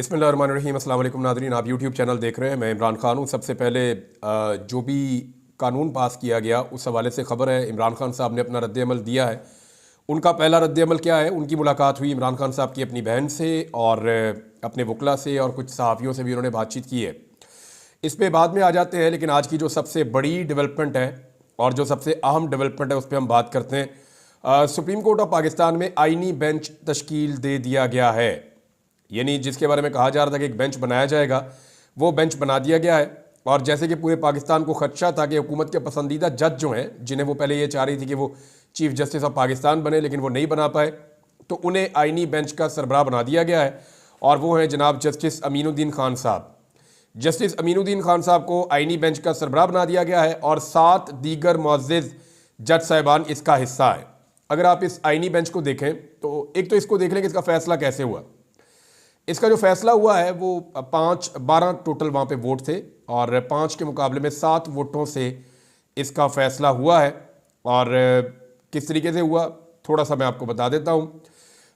बिस्मिल्लाहिर्रहमानिर्रहीम। अस्सलाम वालेकुम नाज़रीन, आप यूट्यूब चैनल देख रहे हैं। मैं इमरान खान हूँ। सबसे पहले जो भी कानून पास किया गया उस हवाले से ख़बर है। इमरान खान साहब ने अपना रद्द-ए-अमल दिया है। उनका पहला रद्द-ए-अमल क्या है? उनकी मुलाकात हुई इमरान खान साहब की अपनी बहन से और अपने वकला से और कुछ सहाफ़ियों से भी उन्होंने बातचीत की है। इस पर बाद में आ जाते हैं, लेकिन आज की जो सबसे बड़ी डेवलपमेंट है और जो सबसे अहम डेवलपमेंट है उस पर हम बात करते हैं। सुप्रीम कोर्ट ऑफ पाकिस्तान में आइनी बेंच तश्कील दे दिया गया है। यानी जिसके बारे में कहा जा रहा था कि एक बेंच बनाया जाएगा, वो बेंच बना दिया गया है। और जैसे कि पूरे पाकिस्तान को खदशा था कि हुकूमत के पसंदीदा जज जो हैं, जिन्हें वो पहले ये चाह रही थी कि वो चीफ जस्टिस ऑफ पाकिस्तान बने, लेकिन वो नहीं बना पाए, तो उन्हें आइनी बेंच का सरबराह बना दिया गया है। और वो हैं जनाब जस्टिस अमीनुद्दीन खान साहब। जस्टिस अमीनुद्दीन खान साहब को आइनी बेंच का सरबराह बना दिया गया है और 7 दीगर मुअज़्ज़िज़ जज साहिबान इसका हिस्सा है। अगर आप इस आइनी बेंच को देखें तो एक तो इसको देख लें कि इसका फैसला कैसे हुआ। इसका जो फैसला हुआ है वो 12 टोटल वहाँ पे वोट थे और 5 के मुकाबले में 7 वोटों से इसका फैसला हुआ है। और किस तरीके से हुआ थोड़ा सा मैं आपको बता देता हूँ।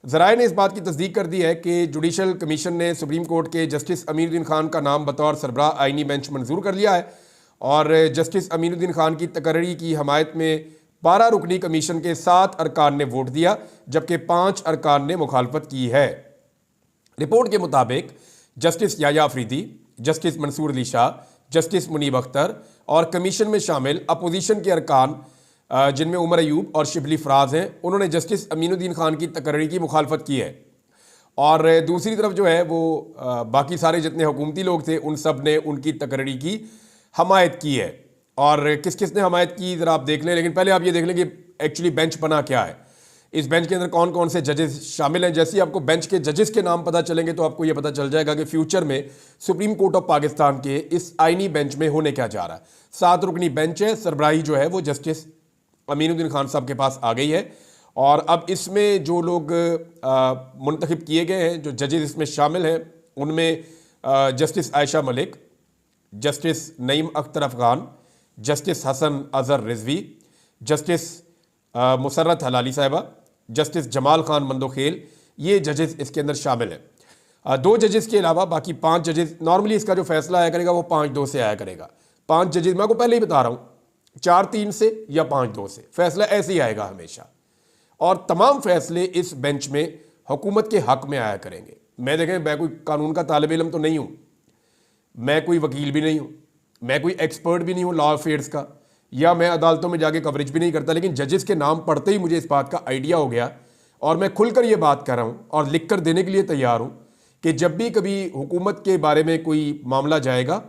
ज़राए ने इस बात की तस्दीक कर दी है कि जुडिशल कमीशन ने सुप्रीम कोर्ट के जस्टिस अमीनुद्दीन खान का नाम बतौर सरबराह आइनी बेंच मंजूर कर लिया है। और जस्टिस अमीनुद्दीन खान की तकर्री की हमायत में 12 रुकनी कमीशन के 7 अरकान ने वोट दिया, जबकि 5 अरकान ने मुखालफत की है। रिपोर्ट के मुताबिक justice Yahya Afridi, justice Mansoor Ali Shah, justice Munib Akhtar और कमीशन में शामिल अपोजिशन के अरकान जिनमें उमर अयूब और शिबली फराज हैं, उन्होंने जस्टिस अमीनुद्दीन खान की तकर्री की मुखालफत की है। और दूसरी तरफ जो है वो बाकी सारे जितने हुकूमती लोग थे उन सब ने उनकी तकर्री की हमायत की है। और किस किस ने हमायत की ज़रा आप देख लें, लेकिन पहले आप ये देख लें कि एक्चुअली बेंच बना क्या है, इस बेंच के अंदर कौन कौन से जजेस शामिल हैं। जैसे ही आपको बेंच के जजेस के नाम पता चलेंगे तो आपको ये पता चल जाएगा कि फ्यूचर में सुप्रीम कोर्ट ऑफ पाकिस्तान के इस आइनी बेंच में होने क्या जा रहा है। 7 रुकनी बेंच है, सरबराही जो है वो जस्टिस अमीनुद्दीन खान साहब के पास आ गई है। और अब इसमें जो लोग मुंतखब किए गए हैं, जो जजेस इसमें शामिल हैं, उनमें justice Ayesha Malik, justice Naeem Akhtar Afghan, justice Hasan Azhar Rizvi, justice Musarrat Hilali साहिबा, जस्टिस जमाल खान मंदोखेल, ये जजेस इसके अंदर शामिल हैं। 2 जजेस के अलावा बाकी 5 जजेस, नॉर्मली इसका जो फैसला आया करेगा वो 5-2 से आया करेगा। 5 जजेस मैं आपको पहले ही बता रहा हूँ, 4-3 से या 5-2 से फैसला ऐसे ही आएगा हमेशा। और तमाम फैसले इस बेंच में हुकूमत के हक में आया करेंगे। मैं देखें, मैं कोई कानून का तालिब इल्म तो नहीं हूँ, मैं कोई वकील भी नहीं हूँ, मैं कोई एक्सपर्ट भी नहीं हूँ लॉ अफेयर्स का, या मैं अदालतों में जाके कवरेज भी नहीं करता, लेकिन जजेस के नाम पढ़ते ही मुझे इस बात का आइडिया हो गया और मैं खुलकर ये बात कर रहा हूँ और लिख कर देने के लिए तैयार हूँ कि जब भी कभी हुकूमत के बारे में कोई मामला जाएगा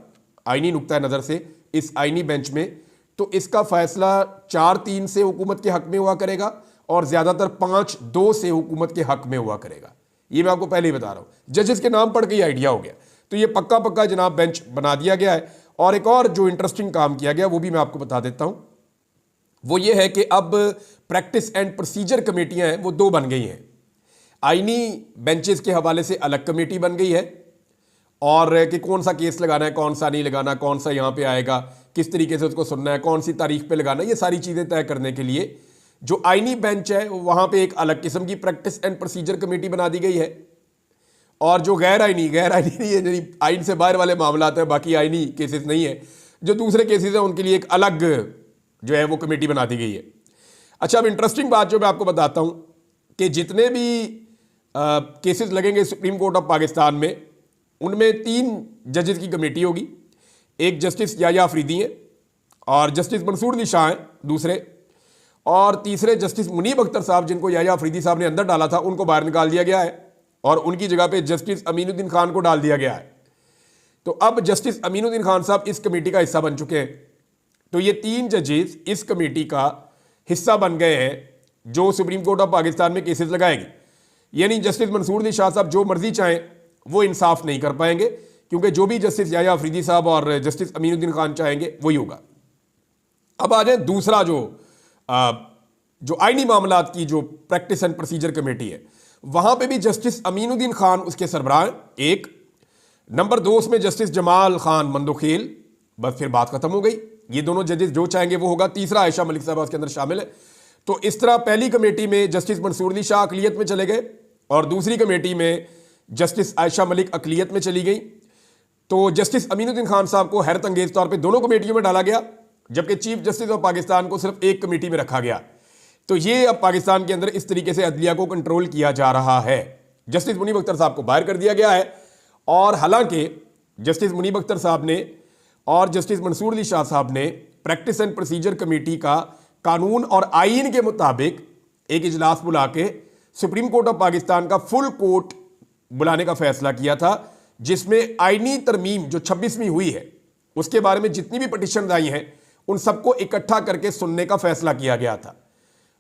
आइनी नुक्ता नज़र से इस आइनी बेंच में, तो इसका फैसला 4-3 से हुकूमत के हक में हुआ करेगा और ज़्यादातर 5-2 से हुकूमत के हक में हुआ करेगा। ये मैं आपको पहले ही बता रहा हूँ, जजेस के नाम पढ़ के ही आइडिया हो गया। तो ये पक्का पक्का जनाब बेंच बना दिया गया है। और एक और जो इंटरेस्टिंग काम किया गया वो भी मैं आपको बता देता हूं, वो ये है कि अब प्रैक्टिस एंड प्रोसीजर कमेटियां हैं वो 2 बन गई हैं। आईनी बेंचेस के हवाले से अलग कमेटी बन गई है और कि कौन सा केस लगाना है, कौन सा नहीं लगाना, कौन सा यहां पे आएगा, किस तरीके से उसको सुनना है, कौन सी तारीख पे लगाना है, ये सारी चीज़ें तय करने के लिए जो आईनी बेंच है वहां पर एक अलग किस्म की प्रैक्टिस एंड प्रोसीजर कमेटी बना दी गई है। और जो गैर आइनी नहीं है, आइन से बाहर वाले मामला हैं, बाकी आइनी केसेस नहीं है, जो दूसरे केसेस हैं उनके लिए एक अलग जो है वो कमेटी बना दी गई है। अच्छा, अब इंटरेस्टिंग बात जो मैं आपको बताता हूं कि जितने भी केसेस लगेंगे सुप्रीम कोर्ट ऑफ पाकिस्तान में, उनमें 3 जजेस की कमेटी होगी। एक जस्टिस याया अफरीदी हैं और जस्टिस मंसूर अली शाह हैं दूसरे, और तीसरे जस्टिस मुनीब अख्तर साहब, जिनको याया अफरीदी साहब ने अंदर डाला था, उनको बाहर निकाल दिया गया है और उनकी जगह पे जस्टिस अमीनुद्दीन खान को डाल दिया गया है। तो अब जस्टिस अमीनुद्दीन खान साहब इस कमेटी का हिस्सा बन चुके हैं। तो ये 3 जजेस इस कमेटी का हिस्सा बन गए हैं जो सुप्रीम कोर्ट ऑफ पाकिस्तान में केसेस लगाएगी। यानी जस्टिस मंसूर अली शाह साहब जो मर्जी चाहें वो इंसाफ नहीं कर पाएंगे, क्योंकि जो भी जस्टिस याया अफरीदी साहब और जस्टिस अमीनुद्दीन खान चाहेंगे वही होगा। अब आ जाए दूसरा जो आईनी मामलात की जो प्रैक्टिस एंड प्रोसीजर कमेटी है, वहां पे भी जस्टिस अमीनुद्दीन खान उसके सरबराह एक। नंबर 2 उसमें जस्टिस जमाल खान मंदोखेल, बस फिर बात खत्म हो गई, ये दोनों जजेस जो चाहेंगे वो होगा। तीसरा आयशा मलिक साहब उसके अंदर शामिल है। तो इस तरह पहली कमेटी में जस्टिस मंसूर अली शाह अकलियत में चले गए और दूसरी कमेटी में जस्टिस आयशा मलिक अकलियत में चली गई, तो जस्टिस अमीनुद्दीन खान साहब को हैरत अंगेज तौर पे दोनों कमेटियों में डाला गया, जबकि चीफ जस्टिस ऑफ पाकिस्तान को सिर्फ एक कमेटी में रखा गया। तो ये अब पाकिस्तान के अंदर इस तरीके से अदलिया को कंट्रोल किया जा रहा है। जस्टिस मुनीब अख्तर साहब को बाहर कर दिया गया है, और हालांकि जस्टिस मुनीब अख्तर साहब ने और जस्टिस मंसूर अली शाह साहब ने प्रैक्टिस एंड प्रोसीजर कमेटी का कानून और आईन के मुताबिक एक इजलास बुला के सुप्रीम कोर्ट ऑफ पाकिस्तान का फुल कोर्ट बुलाने का फैसला किया था, जिसमें आईनी तरमीम जो 26वीं हुई है उसके बारे में जितनी भी पिटीशन आई हैं उन सबको इकट्ठा करके सुनने का फैसला किया गया था।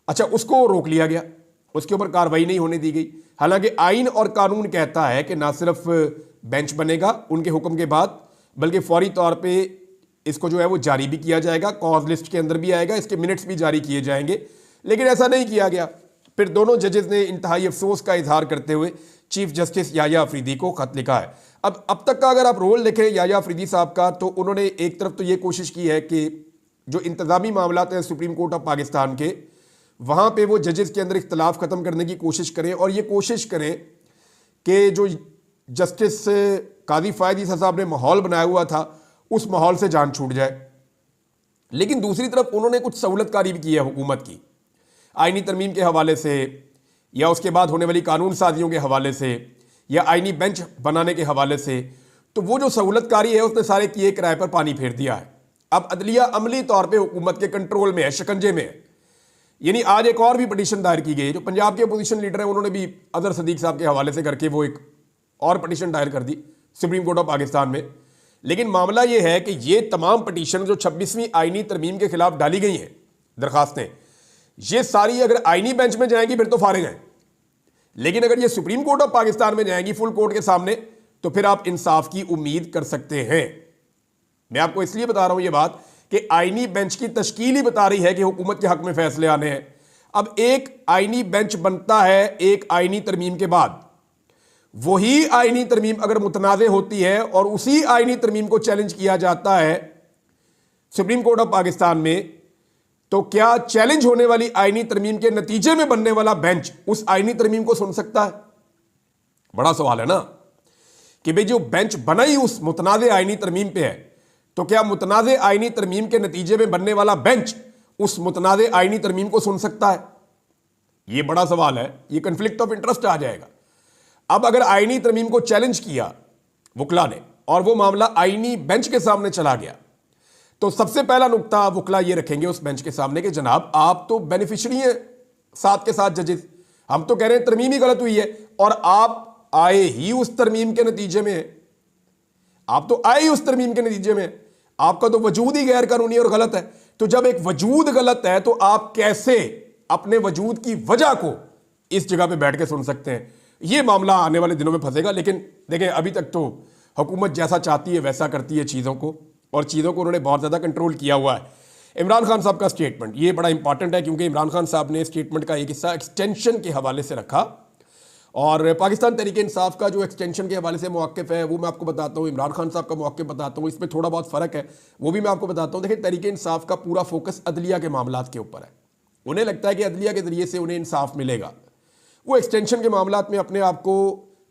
अच्छा, उसको रोक लिया गया, उसके ऊपर कार्रवाई नहीं होने दी गई। हालांकि आईन और कानून कहता है कि ना सिर्फ बेंच बनेगा उनके हुक्म के बाद, बल्कि फौरी तौर पे इसको जो है वो जारी भी किया जाएगा, कॉज लिस्ट के अंदर भी आएगा, इसके मिनट्स भी जारी किए जाएंगे। लेकिन ऐसा नहीं किया गया। फिर दोनों जजेस ने इंतहाई अफसोस का इजहार करते हुए चीफ जस्टिस याह्या अफरीदी को खत लिखा है। अब तक का अगर आप रोल देखें याह्या अफरीदी साहब का, तो उन्होंने एक तरफ तो ये कोशिश की है कि जो इंतजामी मामलात हैं सुप्रीम कोर्ट ऑफ पाकिस्तान के, वहाँ पे वो जजेस के अंदर इख्तलाफ ख़त्म करने की कोशिश करें, और ये कोशिश करें कि जो जस्टिस काजी फ़ायद ईसा साहब ने माहौल बनाया हुआ था उस माहौल से जान छूट जाए। लेकिन दूसरी तरफ उन्होंने कुछ सहूलतकारी भी की है हुकूमत की, आईनी तरमीम के हवाले से, या उसके बाद होने वाली कानून साजियों के हवाले से, या आईनी बेंच बनाने के हवाले से। तो वो जो सहूलतकारी है उसने सारे किए किराए पर पानी फेर दिया है। अब अदलिया अमली तौर पे हुकूमत के कंट्रोल में है, शिकंजे में है। यानी आज एक और भी पटिशन दायर की गई, जो पंजाब के अपोजिशन लीडर हैं उन्होंने भी अजहर सदीक साहब के हवाले से करके वो एक और पटिशन दायर कर दी सुप्रीम कोर्ट ऑफ पाकिस्तान में। लेकिन मामला ये है कि ये तमाम पटिशन जो 26वीं आईनी तरमीम के खिलाफ डाली गई हैं दरखास्तें, ये सारी अगर आईनी बेंच में जाएंगी फिर तो फारिग हैं, लेकिन अगर ये सुप्रीम कोर्ट ऑफ पाकिस्तान में जाएंगी फुल कोर्ट के सामने, तो फिर आप इंसाफ की उम्मीद कर सकते हैं। मैं आपको इसलिए बता रहा हूं ये बात कि आईनी बेंच की तश्कील ही बता रही है कि हुकूमत के हक में फैसले आने हैं। अब एक आईनी बेंच बनता है एक आईनी तरमीम के बाद, वही आईनी तरमीम अगर मुतनाज़े होती है और उसी आईनी तरमीम को चैलेंज किया जाता है सुप्रीम कोर्ट ऑफ पाकिस्तान में, तो क्या चैलेंज होने वाली आईनी तरमीम के नतीजे में बनने वाला बेंच उस आईनी तरमीम को सुन सकता है? बड़ा सवाल है ना, कि भाई जो बेंच बना ही उस मुतनाज़े आईनी तरमीम पे है, तो क्या मुतनाज़े आईनी तरमीम के नतीजे में बनने वाला बेंच उस मुतनाज़े आईनी तरमीम को सुन सकता है? यह बड़ा सवाल है, यह कन्फ्लिक्ट ऑफ इंटरेस्ट आ जाएगा। अब अगर आईनी तरमीम को चैलेंज किया वकला ने और वो मामला आईनी बेंच के सामने चला गया, तो सबसे पहला नुक्ता वकला ये रखेंगे उस बेंच के सामने कि जनाब आप तो बेनिफिशरी हैं साथ के साथ जजेस, हम तो कह रहे हैं तरमीम ही गलत हुई है और आप आए ही उस तरमीम के नतीजे में, आप तो आए ही उस तरमीम के नतीजे में, आपका तो वजूद ही गैर कानूनी और गलत है। तो जब एक वजूद गलत है तो आप कैसे अपने वजूद की वजह को इस जगह पे बैठ के सुन सकते हैं? यह मामला आने वाले दिनों में फंसेगा। लेकिन देखें, अभी तक तो हुकूमत जैसा चाहती है वैसा करती है चीज़ों को, और चीज़ों को उन्होंने बहुत ज़्यादा कंट्रोल किया हुआ है। इमरान खान साहब का स्टेटमेंट ये बड़ा इंपॉर्टेंट है, क्योंकि इमरान खान साहब ने स्टेटमेंट का एक हिस्सा एक्सटेंशन के हवाले से रखा, और पाकिस्तान तहरीक इंसाफ का जो एक्सटेंशन के हवाले से मौक़िफ़ है वो मैं आपको बताता हूँ, इमरान खान साहब का मौक़िफ़ बताता हूँ, इसमें थोड़ा बहुत फ़र्क है, वो भी मैं आपको बताता हूँ। देखिए, तहरीक इंसाफ का पूरा फोकस अदलिया के मामलात के ऊपर है। उन्हें लगता है कि अदलिया के ज़रिए से उन्हें इंसाफ मिलेगा। वो एक्सटेंशन के मामलात में अपने आप को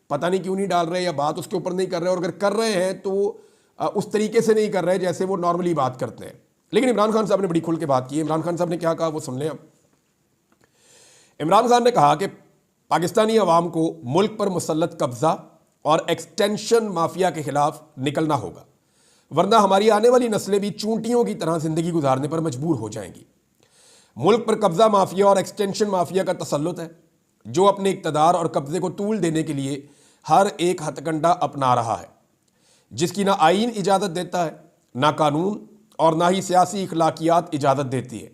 पता नहीं क्यों नहीं डाल रहे, या बात उसके ऊपर नहीं कर रहे, और अगर कर रहे हैं तो उस तरीके से नहीं कर रहे जैसे वो नॉर्मली बात करते हैं। लेकिन इमरान खान साहब ने बड़ी खुल के बात की है। इमरान खान साहब ने क्या कहा वो सुन लें आप। इमरान खान ने कहा कि पाकिस्तानी अवाम को मुल्क पर मुसल्लत कब्जा और एक्सटेंशन माफिया के खिलाफ निकलना होगा, वरना हमारी आने वाली नस्लें भी चूंटियों की तरह जिंदगी गुजारने पर मजबूर हो जाएंगी। मुल्क पर कब्जा माफिया और एक्सटेंशन माफिया का तसल्लुत है, जो अपने इक़्तिदार और कब्जे को तूल देने के लिए हर एक हथकंडा अपना रहा है, जिसकी ना आईन इजाज़त देता है, ना कानून, और ना ही सियासी इखलाकियात इजाज़त देती है।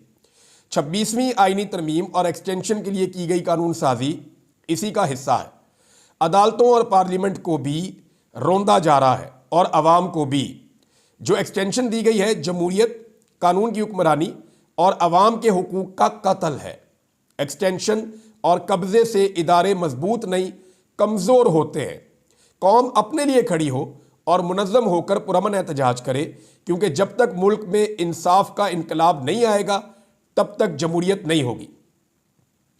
26वीं आईनी तरमीम और एक्सटेंशन के लिए की गई कानून साजी इसी का हिस्सा है। अदालतों और पार्लियामेंट को भी रोंदा जा रहा है और अवाम को भी। जो एक्सटेंशन दी गई है जमहूरियत, कानून की हुक्मरानी और अवाम के हुकूक का कत्ल है। एक्सटेंशन और कब्जे से इदारे मजबूत नहीं कमज़ोर होते हैं। कौम अपने लिए खड़ी हो और मुनज़्ज़म होकर पुरअमन एहतजाज करे, क्योंकि जब तक मुल्क में इंसाफ का इनकलाब नहीं आएगा तब तक जमहूरियत नहीं होगी।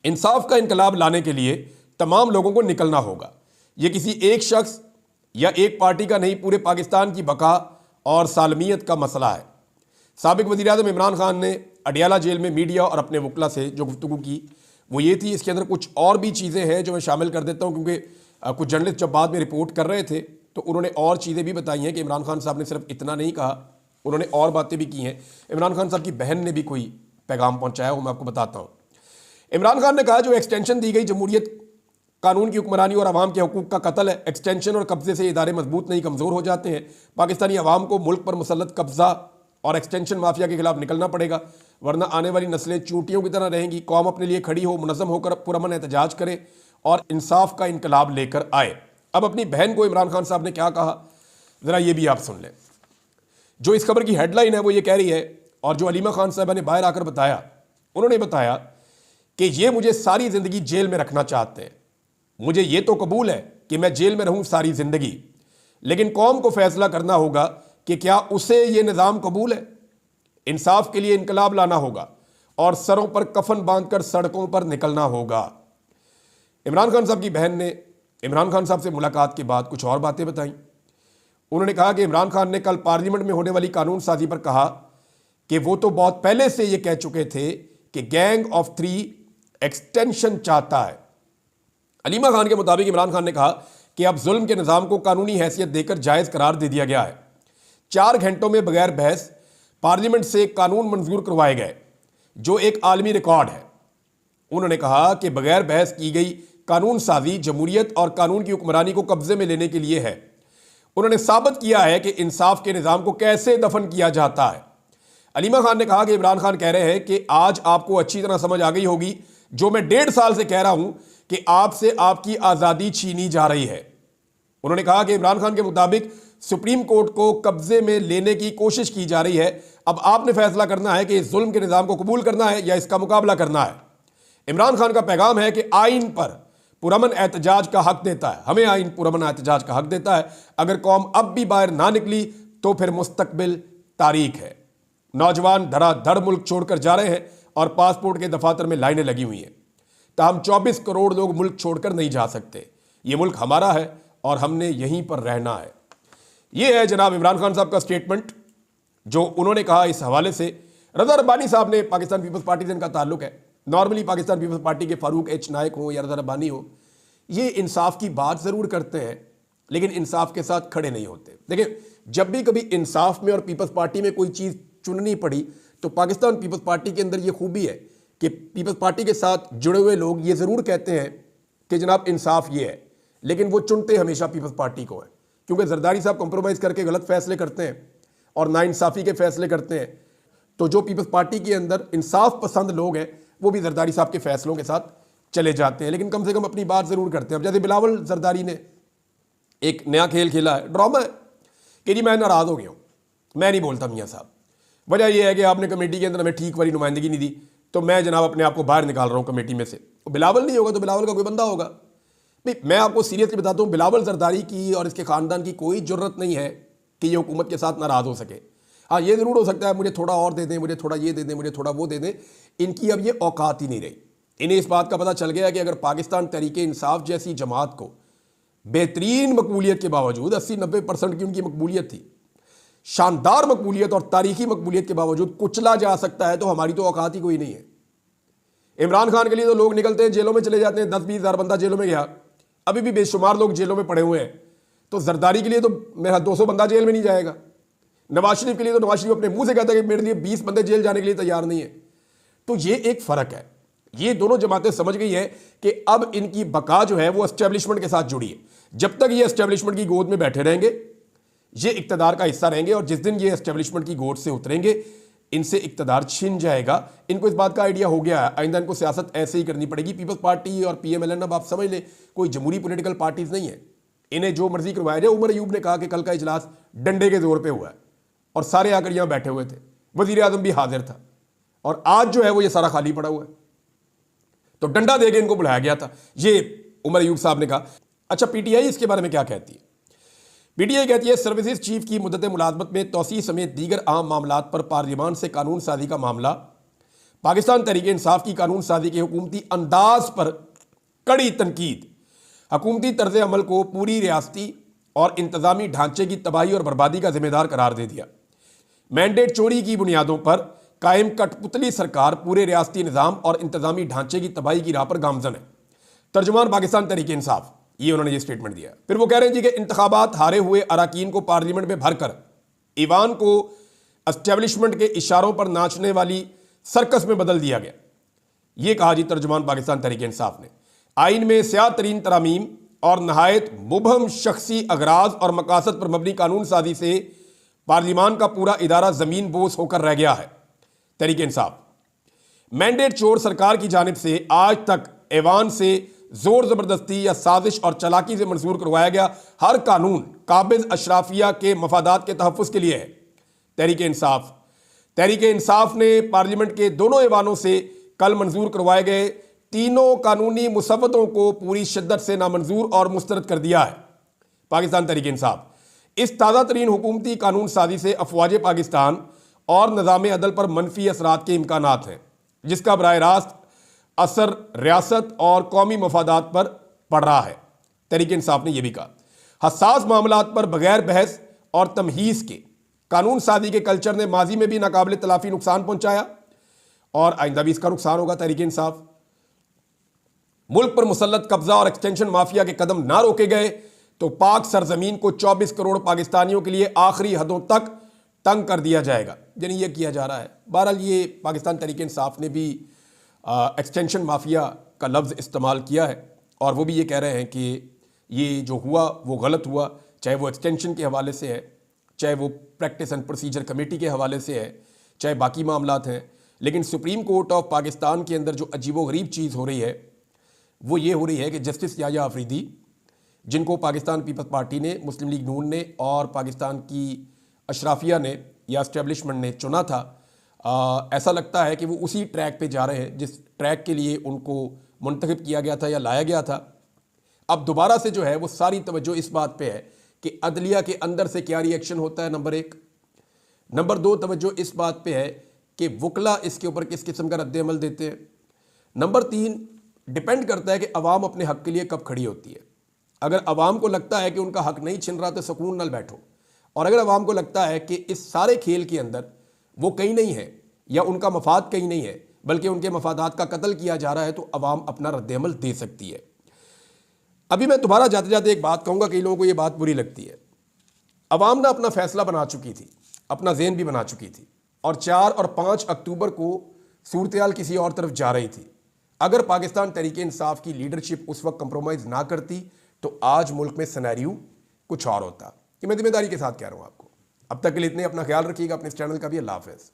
इंसाफ का इनकलाब लाने के लिए तमाम लोगों को निकलना होगा। ये किसी एक शख्स या एक पार्टी का नहीं, पूरे पाकिस्तान की बका और सालमियत का मसला है। साबिक वज़ीर-ए-आज़म इमरान खान ने अडियाला जेल में मीडिया और अपने वकला से जो गुफ्तगू की वो ये थी। इसके अंदर कुछ और भी चीज़ें हैं जो मैं शामिल कर देता हूँ, क्योंकि कुछ जर्नलिस्ट जब बाद में रिपोर्ट कर रहे थे तो उन्होंने और चीज़ें भी बताई हैं कि इमरान खान साहब ने सिर्फ इतना नहीं कहा, उन्होंने और बातें भी की हैं। इमरान खान साहब की बहन ने भी कोई पैगाम पहुँचाया, वो मैं आपको बताता हूँ। इमरान खान ने कहा जो एक्सटेंशन दी गई जमहूरियत, कानून की हुक्मरानी और अवाम के हकूक़ का कत्ल है। एक्सटेंशन और कब्जे से इदारे मजबूत नहीं कमज़ोर हो जाते हैं। पाकिस्तानी अवाम को मुल्क पर मुसल्लत कब्जा और एक्सटेंशन माफिया के खिलाफ निकलना पड़ेगा, वरना आने वाली नस्लें चूंटियों की तरह रहेंगी। कौम अपने लिए खड़ी हो, मुनज़्ज़म होकर पुरअमन एहतजाज करे और इंसाफ का इनकलाब लेकर आए। अब अपनी बहन को इमरान खान साहब ने क्या कहा, ज़रा ये भी आप सुन लें। जो इस खबर की हेडलाइन है वो ये कह रही है, और जो अलीमा खान साहबा ने बाहर आकर बताया, उन्होंने बताया कि ये मुझे सारी ज़िंदगी जेल में रखना चाहते हैं। मुझे ये तो कबूल है कि मैं जेल में रहूं सारी ज़िंदगी, लेकिन कौम को फैसला करना होगा कि क्या उसे ये निज़ाम कबूल है। इंसाफ के लिए इनकलाब लाना होगा और सरों पर कफन बांधकर सड़कों पर निकलना होगा। इमरान खान साहब की बहन ने इमरान खान साहब से मुलाकात के बाद कुछ और बातें बताई। उन्होंने कहा कि इमरान खान ने कल पार्लियामेंट में होने वाली कानून साजी पर कहा कि वो तो बहुत पहले से ये कह चुके थे कि गैंग ऑफ 3 एक्सटेंशन चाहता है। अलीमा खान के मुताबिक इमरान खान ने कहा कि अब जुल्म के निज़ाम को कानूनी हैसियत देकर जायज़ करार दे दिया गया है। 4 घंटों में बगैर बहस पार्लियामेंट से कानून मंजूर करवाए गए, जो एक आलमी रिकॉर्ड है। उन्होंने कहा कि बगैर बहस की गई कानून साजी जमहूरियत और कानून की हुक्मरानी को कब्जे में लेने के लिए है। उन्होंने साबित किया है कि इंसाफ के निज़ाम को कैसे दफन किया जाता है। अलीमा खान ने कहा कि इमरान खान कह रहे हैं कि आज आपको अच्छी तरह समझ आ गई होगी जो मैं 1.5 साल से कह रहा हूं कि आपसे आपकी आज़ादी छीनी जा रही है। उन्होंने कहा कि इमरान खान के मुताबिक सुप्रीम कोर्ट को कब्जे में लेने की कोशिश की जा रही है। अब आपने फैसला करना है कि इस जुल्म के निज़ाम को कबूल करना है या इसका मुकाबला करना है। इमरान खान का पैगाम है कि आइन पर पुरअमन एहतजाज का हक देता है, हमें आइन पुरअमन एहतजाज का हक देता है। अगर कौम अब भी बाहर ना निकली तो फिर मुस्तकबिल तारीख है। नौजवान धड़ाधड़ मुल्क छोड़कर जा रहे हैं और पासपोर्ट के दफातर में लाइनें लगी हुई हैं। ताहम 24 करोड़ लोग मुल्क छोड़कर नहीं जा सकते। ये मुल्क हमारा है और हमने यहीं पर रहना है। ये है जनाब इमरान खान साहब का स्टेटमेंट जो उन्होंने कहा। इस हवाले से रज़ा रब्बानी साहब ने, पाकिस्तान पीपल्स पार्टी से इनका ताल्लुक है। नॉर्मली पाकिस्तान पीपल्स पार्टी के फारूक एच नायक हो या रज़ा रब्बानी हो, ये इंसाफ की बात ज़रूर करते हैं लेकिन इंसाफ के साथ खड़े नहीं होते। देखिए, जब भी कभी इंसाफ में और पीपल्स पार्टी में कोई चीज़ चुननी पड़ी तो पाकिस्तान पीपल्स पार्टी के अंदर ये खूबी है कि पीपल्स पार्टी के साथ जुड़े हुए लोग ये ज़रूर कहते हैं कि जनाब इंसाफ ये है, लेकिन वो चुनते हमेशा पीपल्स पार्टी को है, क्योंकि जरदारी साहब कंप्रोमाइज़ करके गलत फैसले करते हैं और नाइंसाफ़ी के फैसले करते हैं। तो जो पीपल्स पार्टी के अंदर इंसाफ पसंद लोग हैं वो भी जरदारी साहब के फैसलों के साथ चले जाते हैं, लेकिन कम से कम अपनी बात ज़रूर करते हैं। अब जैसे बिलावल जरदारी ने एक नया खेल खेला है, ड्रामा है कि जी मैं नाराज़ हो गया हूँ, मैं नहीं बोलता मियाँ साहब, वजह यह है कि आपने कमेटी के अंदर हमें ठीक वाली नुमाइंदगी नहीं दी तो मैं जनाब अपने आप को बाहर निकाल रहा हूँ कमेटी में से। तो बिलावल नहीं होगा तो बिलावल का कोई बंदा होगा। भाई मैं आपको सीरियसली बताता हूँ, बिलावल जरदारी की और इसके ख़ानदान की कोई ज़रूरत नहीं है कि ये हुकूमत के साथ नाराज़ हो सके। हाँ, ये ज़रूर हो सकता है मुझे थोड़ा और दे दें, मुझे थोड़ा ये दे दें, मुझे थोड़ा वो दे दें। इनकी अब ये औकात ही नहीं रही। इन्हें इस बात का पता चल गया कि अगर पाकिस्तान तहरीके इंसाफ जैसी जमात को बेहतरीन मकबूलियत के बावजूद 80-90% की उनकी मकबूलियत थी, शानदार मकबूलियत और तारीखी मकबूलियत के बावजूद कुचला जा सकता है, तो हमारी तो औकात ही कोई नहीं है। इमरान खान के लिए तो लोग निकलते हैं, जेलों में चले जाते हैं, 10-20 हज़ार बंदा जेलों में गया, अभी भी बेशुमार लोग जेलों में पड़े हुए हैं। तो जरदारी के लिए तो मेरा 200 बंदा जेल में नहीं जाएगा। नवाज शरीफ के लिए तो नवाज शरीफ अपने मुंह से कहता है कि मेरे लिए 20 बंदे जेल जाने के लिए तैयार नहीं है। तो ये एक फ़र्क है। ये दोनों जमातें समझ गई है कि अब इनकी बका जो है वो एस्टेब्लिशमेंट के साथ जुड़ी है। जब तक ये एस्टेब्लिशमेंट की गोद में बैठे रहेंगे ये इक्तदार का हिस्सा रहेंगे, और जिस दिन ये एस्टेब्लिशमेंट की गोद से उतरेंगे इनसे इक्तदार छिन जाएगा। इनको इस बात का आइडिया हो गया है, आइंदा इनको सियासत ऐसे ही करनी पड़ेगी। पीपल्स पार्टी और PMLN अब आप समझ लें कोई जमहूरी पॉलिटिकल पार्टीज नहीं है, इन्हें जो मर्जी करवाया जाए। उमर अयूब ने कहा कि कल का इजलास डंडे के जोर पे हुआ है और सारे आकर यहाँ बैठे हुए थे, वजीर आजम भी हाजिर था, और आज जो है वो ये सारा खाली पड़ा हुआ है। तो डंडा देके इनको बुलाया गया था, ये उमर अयूब साहब ने कहा। अच्छा, PTI इसके बारे में क्या कहती है? PTI कहती है सर्विसेज चीफ की मुद्दत मुलाजमत में तोसी समेत दीगर अहम मामलात पर पार्लियामान से कानून साजी का मामला पाकिस्तान तहरीक इंसाफ की कानून साजी के हुकूमती अंदाज पर कड़ी तनकीद। हुकूमती तर्ज अमल को पूरी रियासती और इंतजामी ढांचे की तबाही और बर्बादी का जिम्मेदार करार दे दिया। मैंडेट चोरी की बुनियादों पर कायम कठपुतली सरकार पूरे रियासती निज़ाम और इंतजामी ढांचे की तबाही की राह पर गामजन है। तर्जुमान पाकिस्तान तहरीक इंसाफ, ये उन्होंने ये स्टेटमेंट दिया। फिर वो कह रहे हैं जी कि इंतखाबात हारे हुए अराकीन को पार्लियामेंट में भरकर ईवान को एस्टेब्लिशमेंट के इशारों पर नाचने वाली सर्कस में बदल दिया गया। ये कहा जी तर्जुमान पाकिस्तान तहरीक इंसाफ ने। आइन में स्याह तरीन तरामीम और नहायत मुबहम शख्सी अगराज और मकासद पर मबनी कानून साजी से पार्लिमान का पूरा इदारा जमीन बोस होकर रह गया है। तहरीक इंसाफ, मैंडेट चोर सरकार की जानिब से आज तक ऐवान से जोर जबरदस्ती या साजिश और चलाकी से मंजूर करवाया गया हर कानून काबिज अशराफिया के मफादात के तहफ़्फ़ुज़ के लिए है। तहरीक इंसाफ ने पार्लियामेंट के दोनों ऐवानों से कल मंजूर करवाए गए तीनों कानूनी मुसव्वतों को पूरी शिद्दत से नामंजूर और मुस्तरद कर दिया है। पाकिस्तान तहरीक इंसाफ, इस ताज़ा तरीन हुकूमती कानून साजी से अफवाज पाकिस्तान और निज़ाम अदल पर मनफी असरात के इम्कानात हैं, जिसका बराह रास्त असर रियासत और कौमी मफादात पर पड़ रहा है। तहरीक इंसाफ ने यह भी कहा, हसास मामलात पर बगैर बहस और तमहीज़ के कानून साजी के कल्चर ने माजी में भी नाकाबिल तलाफी नुकसान पहुंचाया और आइंदा भी इसका नुकसान होगा। तहरीक इंसाफ, मुल्क पर मुसल्लत कब्जा और एक्सटेंशन माफिया के कदम ना रोके गए तो पाक सरजमीन को 24 करोड़ पाकिस्तानियों के लिए आखिरी हदों तक तंग कर दिया जाएगा। यानी यह किया जा रहा है। बहरहाल ये पाकिस्तान तहरीक इंसाफ ने भी एक्सटेंशन माफिया का लफ्ज़ इस्तेमाल किया है और वो भी ये कह रहे हैं कि ये जो हुआ वो गलत हुआ, चाहे वो एक्सटेंशन के हवाले से है, चाहे वो प्रैक्टिस एंड प्रोसीजर कमेटी के हवाले से है, चाहे बाकी मामलात हैं। लेकिन सुप्रीम कोर्ट ऑफ पाकिस्तान के अंदर जो अजीबोगरीब चीज़ हो रही है वो ये हो रही है कि जस्टिस याह्या अफरीदी, जिनको पाकिस्तान पीपल्स पार्टी ने, मुस्लिम लीग नून ने और पाकिस्तान की अशराफिया ने या एस्टेब्लिशमेंट ने चुना था, ऐसा लगता है कि वो उसी ट्रैक पे जा रहे हैं जिस ट्रैक के लिए उनको मुंतखब किया गया था या लाया गया था। अब दोबारा से जो है वो सारी तवज्जो इस बात पे है कि अदलिया के अंदर से क्या रिएक्शन होता है, नंबर एक। नंबर दो, तवज्जो इस बात पे है कि वकला इसके ऊपर किस किस्म का रद्द-ए-अमल देते हैं। नंबर तीन, डिपेंड करता है कि अवाम अपने हक के लिए कब खड़ी होती है। अगर अवाम को लगता है कि उनका हक नहीं छिन रहा तो सुकून नाल बैठो, और अगर अवाम को लगता है कि इस सारे खेल के अंदर वो कहीं नहीं है या उनका मफाद कहीं नहीं है बल्कि उनके मफादात का कत्ल किया जा रहा है, तो अवाम अपना रद्द-ए-अमल दे सकती है। अभी मैं दोबारा जाते जाते एक बात कहूँगा, कई लोगों को ये बात बुरी लगती है। अवाम ने अपना फैसला बना चुकी थी, अपना ज़हन भी बना चुकी थी और 4 और 5 अक्टूबर को सूरत-ए-हाल किसी और तरफ जा रही थी। अगर पाकिस्तान तहरीक इंसाफ की लीडरशिप उस वक्त कंप्रोमाइज़ ना करती तो आज मुल्क में सिनेरियो कुछ और होता। कि मैं जिम्मेदारी के साथ कह रहा हूँ आपको। अब तक के लिए इतने, अपना ख्याल रखिएगा, अपने इस चैनल का भी। अल्लाह हाफ़िज़।